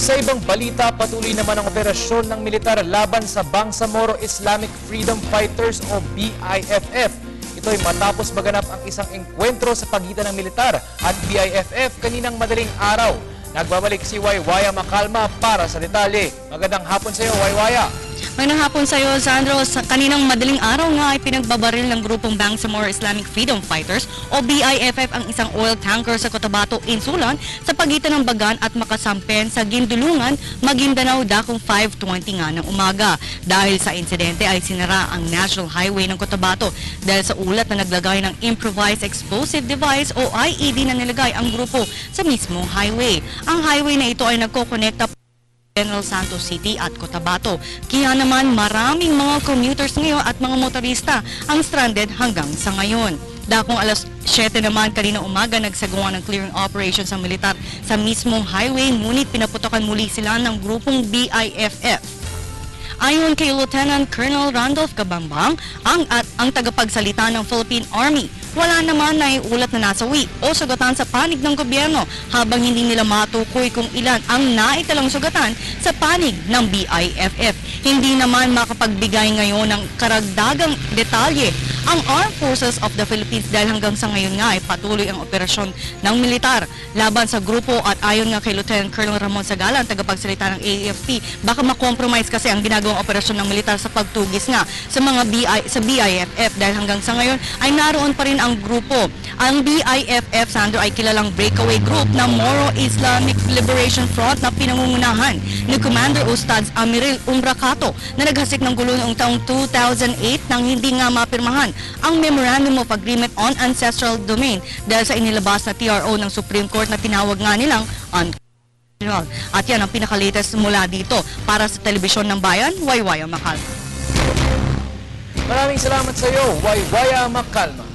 Sa ibang balita, patuloy naman ang operasyon ng militar laban sa Bangsamoro Islamic Freedom Fighters o BIFF. Ito ay matapos maganap ang isang engkwentro sa pagitan ng militar at BIFF kaninang madaling araw. Nagbabalik si Waywaya Macalma para sa detalye. Magandang hapon sa iyo, Waywaya. Magandang hapon sa iyo, Sandro. Sa kaninang madaling araw nga ay pinagbabaril ng grupong Bangsamoro Islamic Freedom Fighters o BIFF ang isang oil tanker sa Cotabato, Insulan sa pagitan ng Bagan at Makasampen sa Gindulungan, Maguindanao, dakong 5:20 nga ng umaga. Dahil sa insidente ay sinara ang National Highway ng Cotabato dahil sa ulat na naglagay ng Improvised Explosive Device o IED na nilagay ang grupo sa mismong highway. Ang highway na ito ay nagkokonekta General Santos City at Cotabato. Kaya naman maraming mga commuters ngayon at mga motorista ang stranded hanggang sa ngayon. Dakong alas 7 naman kanina umaga nagsagawa ng clearing operation sa militar sa mismong highway, ngunit pinaputokan muli sila ng grupong BIFF. Ayon kay Lieutenant Colonel Randolph Cabambang, ang tagapagsalita ng Philippine Army, wala naman na iulat na nasawi o sugatan sa panig ng gobyerno habang hindi nila matukoy kung ilan ang naitalang sugatan sa panig ng BIFF. Hindi naman makapagbigay ngayon ng karagdagang detalye ang Armed Forces of the Philippines dahil hanggang sa ngayon nga ay patuloy ang operasyon ng militar laban sa grupo at ayon nga kay Lieutenant Colonel Ramon Sagalan, tagapagsalita ng AFP, baka makompromise kasi ang ginagawang operasyon ng militar sa pagtugis nga sa mga BIFF dahil hanggang sa ngayon ay naroon pa rin ang grupo. Ang BIFF, Sandro, ay kilalang breakaway group ng Moro Islamic Liberation Front na pinangungunahan ni Commander Ustads Amiril Umbracato na naghasik ng gulo noong taong 2008 nang hindi nga mapirmahan ang Memorandum of Agreement on Ancestral Domain dahil sa inilabas na TRO ng Supreme Court na tinawag nga nilang unconstitutional. At yan ang pinaka-latest mula dito. Para sa Telebisyon ng Bayan, Waywaya Macalma. Maraming salamat sa iyo, Waywaya Macalma.